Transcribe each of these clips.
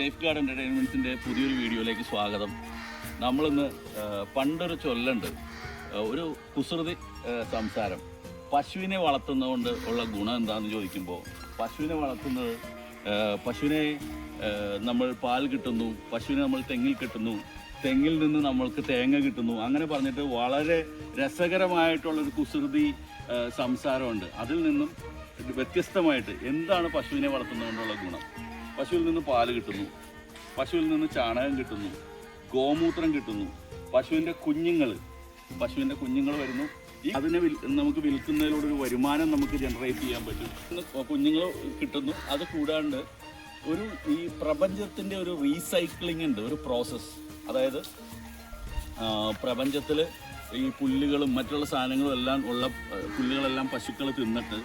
Safe guard എൻ്റർടൈൻമെൻറ്റ്സിൻ്റെ പുതിയൊരു വീഡിയോയിലേക്ക് സ്വാഗതം. നമ്മളിന്ന് പണ്ടൊരു ചൊല്ലുണ്ട്, ഒരു കുസൃതി സംസാരം. പശുവിനെ വളർത്തുന്നതുകൊണ്ട് ഉള്ള ഗുണം എന്താണെന്ന് ചോദിക്കുമ്പോൾ, പശുവിനെ വളർത്തുന്നത്, പശുവിനെ നമ്മൾ പാൽ കിട്ടുന്നു, പശുവിനെ നമ്മൾ തെങ്ങിൽ കിട്ടുന്നു, തെങ്ങിൽ നിന്ന് നമ്മൾക്ക് തേങ്ങ കിട്ടുന്നു, അങ്ങനെ പറഞ്ഞിട്ട് വളരെ രസകരമായിട്ടുള്ളൊരു കുസൃതി സംസാരമുണ്ട്. അതിൽ നിന്നും വ്യത്യസ്തമായിട്ട് എന്താണ് പശുവിനെ വളർത്തുന്നതുകൊണ്ടുള്ള ഗുണം? പശുവിൽ നിന്ന് പാല് കിട്ടുന്നു, പശുവിൽ നിന്ന് ചാണകം കിട്ടുന്നു, ഗോമൂത്രം കിട്ടുന്നു, പശുവിൻ്റെ കുഞ്ഞുങ്ങൾ വരുന്നു. അതിനെ നമുക്ക് വിൽക്കുന്നതിലൂടെ ഒരു വരുമാനം നമുക്ക് ജനറേറ്റ് ചെയ്യാൻ പറ്റും. കുഞ്ഞുങ്ങൾ കിട്ടുന്നു. അത് കൂടാണ്ട് ഈ പ്രപഞ്ചത്തിൻ്റെ ഒരു റീസൈക്ലിംഗ് ഉണ്ട്, ഒരു പ്രോസസ്സ്. അതായത് പ്രപഞ്ചത്തിൽ ഈ പുല്ലുകളും മറ്റുള്ള സാധനങ്ങളും എല്ലാം ഉള്ള പുല്ലുകളെല്ലാം പശുക്കൾ തിന്നിട്ട്,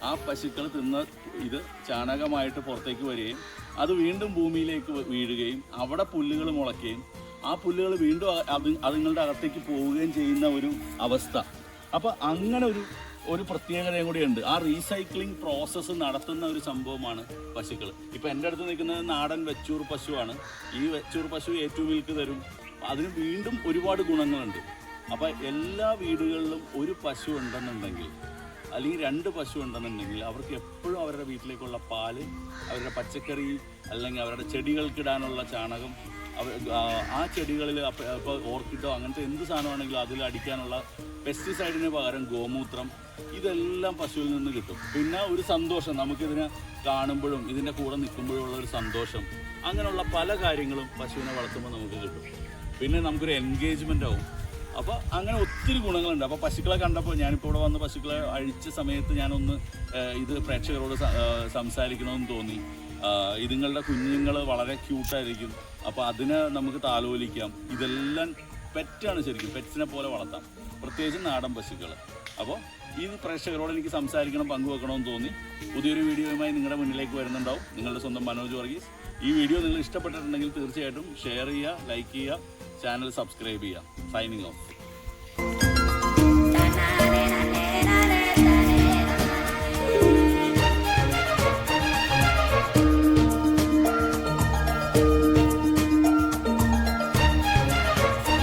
ആ പശുക്കൾ തിന്ന ഇത് ചാണകമായിട്ട് പുറത്തേക്ക് വരികയും അത് വീണ്ടും ഭൂമിയിലേക്ക് വീഴുകയും അവിടെ പുല്ലുകൾ മുളയ്ക്കുകയും ആ പുല്ലുകൾ വീണ്ടും അതുങ്ങളുടെ അകത്തേക്ക് പോവുകയും ചെയ്യുന്ന ഒരു അവസ്ഥ. അപ്പോൾ അങ്ങനെ ഒരു പ്രത്യേകതയും കൂടിയുണ്ട്. ആ റീസൈക്ലിംഗ് പ്രോസസ്സ് നടത്തുന്ന ഒരു സംഭവമാണ് പശുക്കൾ. ഇപ്പോൾ എൻ്റെ അടുത്ത് നിൽക്കുന്നത് നാടൻ വെച്ചൂർ പശുവാണ്. ഈ വെച്ചൂർ പശു ഏറ്റവും മിൽക്ക് തരും. അതിന് വീണ്ടും ഒരുപാട് ഗുണങ്ങളുണ്ട്. അപ്പോൾ എല്ലാ വീടുകളിലും ഒരു പശു ഉണ്ടെന്നുണ്ടെങ്കിൽ, അല്ലെങ്കിൽ 2 പശു ഉണ്ടെന്നുണ്ടെങ്കിൽ, അവർക്ക് എപ്പോഴും അവരുടെ വീട്ടിലേക്കുള്ള പാല്, അവരുടെ പച്ചക്കറി, അല്ലെങ്കിൽ അവരുടെ ചെടികൾക്കിടാനുള്ള ചാണകം, ആ ചെടികളിൽ ഇപ്പോൾ ഓർക്കിഡോ അങ്ങനത്തെ എന്ത് സാധനമാണെങ്കിലും അതിൽ അടിക്കാനുള്ള പെസ്റ്റിസൈഡിന് പകരം ഗോമൂത്രം, ഇതെല്ലാം പശുവിൽ നിന്ന് കിട്ടും. പിന്നെ ഒരു സന്തോഷം, നമുക്കിതിനെ കാണുമ്പോഴും ഇതിൻ്റെ കൂടെ നിൽക്കുമ്പോഴും ഉള്ള ഒരു സന്തോഷം, അങ്ങനെയുള്ള പല കാര്യങ്ങളും പശുവിനെ വളർത്തുമ്പോൾ നമുക്ക് കിട്ടും. പിന്നെ നമുക്കൊരു എൻഗേജ്മെൻ്റ് ആവും. അപ്പോൾ അങ്ങനെ ഒത്തിരി ഗുണങ്ങളുണ്ട്. അപ്പോൾ പശുക്കളെ കണ്ടപ്പോൾ, ഞാനിപ്പോൾ ഇവിടെ വന്ന് പശുക്കളെ അഴിച്ച സമയത്ത് ഞാനൊന്ന് ഇത് പ്രേക്ഷകരോട് സംസാരിക്കണമെന്ന് തോന്നി. ഇതുങ്ങളുടെ കുഞ്ഞുങ്ങൾ വളരെ ക്യൂട്ടായിരിക്കും. അപ്പോൾ അതിനെ നമുക്ക് താലോലിക്കാം. ഇതെല്ലാം പെറ്റാണ്, ശരിക്കും പെറ്റ്സിനെ പോലെ വളർത്താം, പ്രത്യേകിച്ച് നാടൻ പശുക്കൾ. അപ്പോൾ ഈ പ്രേക്ഷകരോട് എനിക്ക് സംസാരിക്കണം, പങ്കുവെക്കണമെന്ന് തോന്നി. പുതിയൊരു വീഡിയോയുമായി നിങ്ങളുടെ മുന്നിലേക്ക് വരുന്നുണ്ടാവും. നിങ്ങളുടെ സ്വന്തം മനോജ് വർഗീസ്. ഈ വീഡിയോ നിങ്ങൾ ഇഷ്ടപ്പെട്ടിട്ടുണ്ടെങ്കിൽ തീർച്ചയായിട്ടും ഷെയർ ചെയ്യുക, ലൈക്ക് ചെയ്യുക, ചാനൽ സബ്സ്ക്രൈബ് ചെയ്യുക. Signing off.